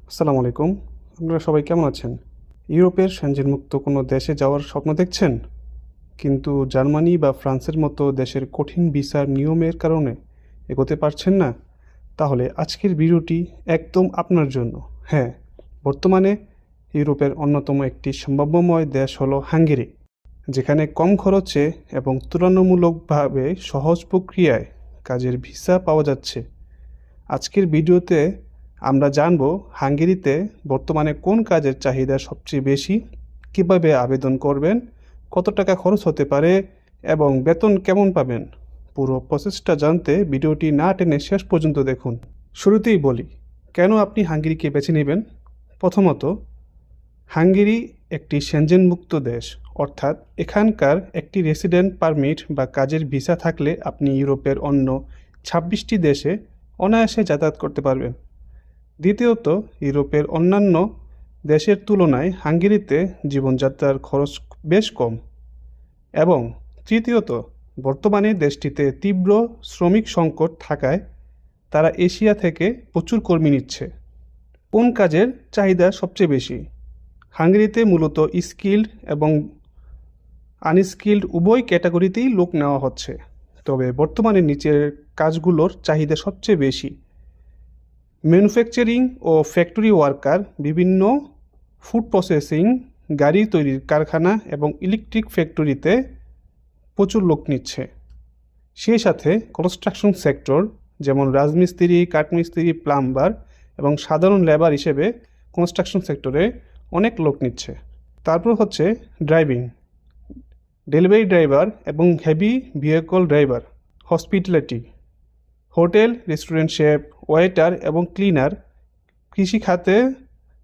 আসসালামু আলাইকুম। আপনারা সবাই কেমন আছেন? ইউরোপের সেনজেনমুক্ত কোনো দেশে যাওয়ার স্বপ্ন দেখছেন? কিন্তু জার্মানি বা ফ্রান্সের মতো দেশের কঠিন ভিসার নিয়মের কারণে এগোতে পারছেন না? তাহলে আজকের ভিডিওটি একদম আপনার জন্য। হ্যাঁ, বর্তমানে ইউরোপের অন্যতম একটি সম্ভাব্যময় দেশ হলো হাঙ্গেরি, যেখানে কম খরচে এবং তুলনামূলকভাবে সহজ প্রক্রিয়ায় কাজের ভিসা পাওয়া যাচ্ছে। আজকের ভিডিওতে আমরা জানব হাঙ্গেরিতে বর্তমানে কোন কাজের চাহিদা সবচেয়ে বেশি, কিভাবে আবেদন করবেন, কত টাকা খরচ হতে পারে এবং বেতন কেমন পাবেন। পুরো প্রসেসটা জানতে ভিডিওটি না টেনে শেষ পর্যন্ত দেখুন। শুরুতেই বলি, কেন আপনি হাঙ্গেরিকে বেছে নেবেন। প্রথমত, হাঙ্গেরি একটি সেনজেনমুক্ত দেশ, অর্থাৎ এখানকার একটি রেসিডেন্ট পারমিট বা কাজের ভিসা থাকলে আপনি ইউরোপের অন্য 26টি দেশে অনায়াসে যাতায়াত করতে পারবেন। দ্বিতীয়ত, ইউরোপের অন্যান্য দেশের তুলনায় হাঙ্গেরিতে জীবনযাত্রার খরচ বেশ কম। এবং তৃতীয়ত, বর্তমানে দেশটিতে তীব্র শ্রমিক সংকট থাকায় তারা এশিয়া থেকে প্রচুর কর্মী নিচ্ছে। কোন কাজের চাহিদা সবচেয়ে বেশি? হাঙ্গেরিতে মূলত স্কিল্ড এবং আনস্কিল্ড উভয় ক্যাটাগরিতেই লোক নেওয়া হচ্ছে, তবে বর্তমানে নিচের কাজগুলোর চাহিদা সবচেয়ে বেশি: ম্যানুফ্যাকচারিং ও ফ্যাক্টরি ওয়ার্কার, বিভিন্ন ফুড প্রসেসিং, গাড়ি তৈরির কারখানা এবং ইলেকট্রিক ফ্যাক্টরিতে প্রচুর লোক নিচ্ছে। সেই সাথে কনস্ট্রাকশন সেক্টর, যেমন রাজমিস্ত্রি, কাঠমিস্ত্রি, প্লাম্বার এবং সাধারণ লেবার হিসেবে কনস্ট্রাকশন সেক্টরে অনেক লোক নিচ্ছে। তারপর হচ্ছে ড্রাইভিং, ডেলিভারি ড্রাইভার এবং heavy vehicle driver, hospitality, hotel, restaurant chef, waiter এবং ক্লিনার। কৃষি খাতে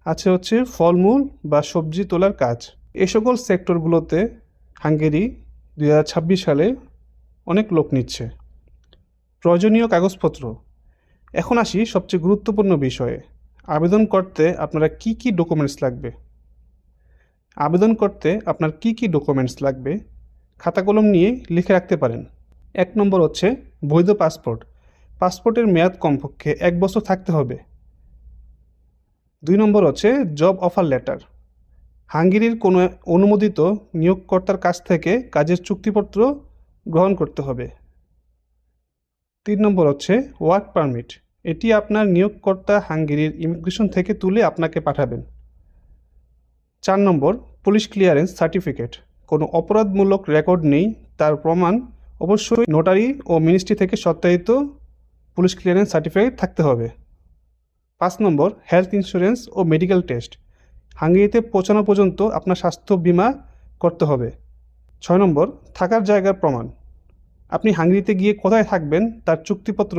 আছে হচ্ছে ফলমূল বা সবজি তোলার কাজ। এ সকল সেক্টরগুলোতে হাঙ্গেরি 2026 সালে অনেক লোক নিচ্ছে। প্রয়োজনীয় কাগজপত্র। এখন আসি সবচেয়ে গুরুত্বপূর্ণ বিষয়ে, আবেদন করতে আপনার কি কি ডকুমেন্টস লাগবে। খাতা কলম নিয়ে লিখে রাখতে পারেন। 1 নম্বর হচ্ছে বৈধ পাসপোর্ট। পাসপোর্টের মেয়াদ কমপক্ষে 1 বছর থাকতে হবে। 2 নম্বর হচ্ছে জব অফার লেটার। হাঙ্গেরির কোনো অনুমোদিত নিয়োগকর্তার কাছ থেকে কাজের চুক্তিপত্র গ্রহণ করতে হবে। 3 নম্বর হচ্ছে ওয়ার্ক পারমিট। এটি আপনার নিয়োগকর্তা হাঙ্গেরির ইমিগ্রেশন থেকে তুলে আপনাকে পাঠাবেন। 4 নম্বর পুলিশ ক্লিয়ারেন্স সার্টিফিকেট। কোনো অপরাধমূলক রেকর্ড নেই, তার প্রমাণ অবশ্যই নোটারি ও মিনিস্ট্রি থেকে সত্যায়িত পুলিশ ক্লিয়ারেন্স সার্টিফিকেট থাকতে হবে। 5 নম্বর হেলথ ইন্স্যুরেন্স ও মেডিকেল টেস্ট। হাঙ্গেরিতে পৌঁছানো পর্যন্ত আপনার স্বাস্থ্য বীমা করতে হবে। 6 নম্বর থাকার জায়গার প্রমাণ। আপনি হাঙ্গেরিতে গিয়ে কোথায় থাকবেন তার চুক্তিপত্র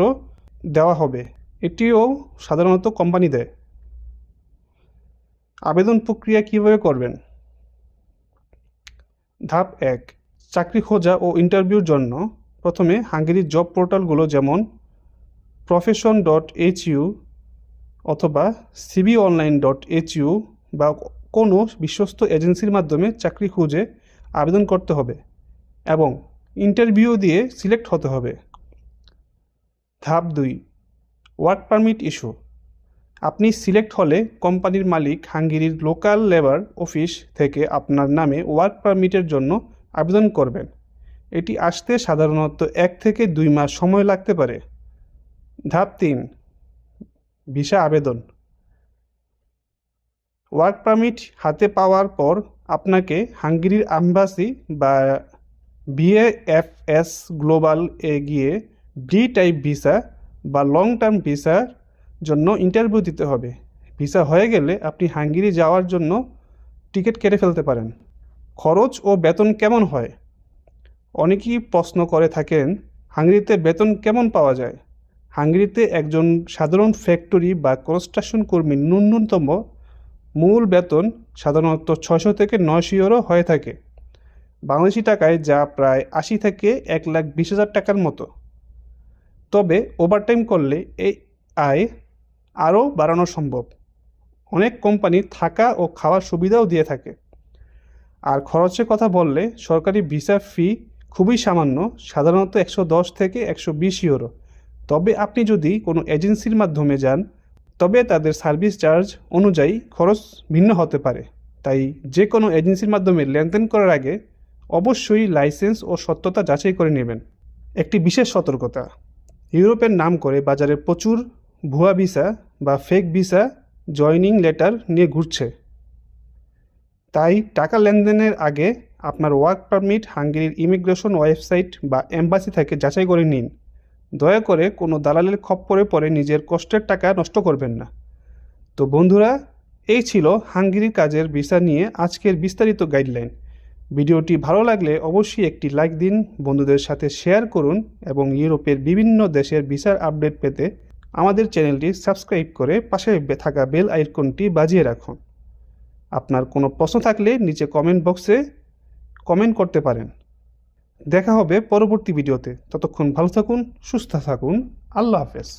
দেওয়া হবে, এটিও সাধারণত কোম্পানি দেয়। আবেদন প্রক্রিয়া কিভাবে করবেন? ধাপ 1, চাকরি খোঁজা ও ইন্টারভিউর জন্য প্রথমে হাঙ্গেরির জব পোর্টালগুলো যেমন profession.hu অথবা cvonline.hu বা কোনো বিশ্বস্ত এজেন্সির মাধ্যমে চাকরি খুঁজে আবেদন করতে হবে এবং ইন্টারভিউ দিয়ে সিলেক্ট হতে হবে। ধাপ 2, ওয়ার্ক পারমিট ইস্যু। আপনি সিলেক্ট হলে কোম্পানির মালিক হাঙ্গেরির লোকাল লেবার অফিস থেকে আপনার নামে ওয়ার্ক পারমিটের জন্য আবেদন করবেন। এটি আসতে সাধারণত 1 থেকে 2 মাস সময় লাগতে পারে। ধাপ 3, ভিসা আবেদন। ওয়ার্ক পারমিট হাতে পাওয়ার পর আপনাকে হাঙ্গেরির অ্যাম্বাসি বা বিএএফএস গ্লোবাল এ গিয়ে ডি টাইপ ভিসা বা লং টার্ম ভিসার জন্য ইন্টারভিউ দিতে হবে। ভিসা হয়ে গেলে আপনি হাঙ্গেরি যাওয়ার জন্য টিকিট কেটে ফেলতে পারেন। খরচ ও বেতন কেমন হয়? অনেকেই প্রশ্ন করে থাকেন, হাঙ্গেরিতে বেতন কেমন পাওয়া যায়? হাঙ্গেরিতে একজন সাধারণ ফ্যাক্টরি বা কনস্ট্রাকশন কর্মীর ন্যূনতম মূল বেতন সাধারণত 600 থেকে 900 ইউরো হয়ে থাকে, বাংলাদেশি টাকায় যা প্রায় 80 থেকে 1,20,000 টাকার মতো। তবে ওভারটাইম করলে এই আয় আরও বাড়ানো সম্ভব। অনেক কোম্পানি থাকা ও খাওয়ার সুবিধাও দিয়ে থাকে। আর খরচের কথা বললে সরকারি ভিসা ফি খুবই সামান্য, সাধারণত 110 থেকে 120 ইউরো। তবে আপনি যদি কোনো এজেন্সির মাধ্যমে যান তবে তাদের সার্ভিস চার্জ অনুযায়ী খরচ ভিন্ন হতে পারে। তাই যে কোনো এজেন্সির মাধ্যমে লেনদেন করার আগে অবশ্যই লাইসেন্স ও সত্যতা যাচাই করে নেবেন। একটি বিশেষ সতর্কতা, ইউরোপের নাম করে বাজারে প্রচুর ভুয়া ভিসা বা ফেক ভিসা জয়নিং লেটার নিয়ে ঘুরছে। তাই টাকা লেনদেনের আগে আপনার ওয়ার্ক পারমিট হাঙ্গেরির ইমিগ্রেশন ওয়েবসাইট বা এম্বাসি থেকে যাচাই করে নিন। দয়া করে কোনো দালালের খপ্পরে পড়ে নিজের কষ্টের টাকা নষ্ট করবেন না। তো বন্ধুরা, এই ছিল হাঙ্গেরির কাজের ভিসা নিয়ে আজকের বিস্তারিত গাইডলাইন। ভিডিওটি ভালো লাগলে অবশ্যই একটি লাইক দিন, বন্ধুদের সাথে শেয়ার করুন এবং ইউরোপের বিভিন্ন দেশের ভিসার আপডেট পেতে আমাদের চ্যানেলটি সাবস্ক্রাইব করে পাশে থাকা বেল আইকনটি বাজিয়ে রাখুন। আপনার কোনো প্রশ্ন থাকলে নিচে কমেন্ট বক্সে কমেন্ট করতে পারেন। দেখা হবে পরবর্তী ভিডিওতে। ততক্ষণ ভালো থাকুন, সুস্থ থাকুন। আল্লাহ হাফেজ।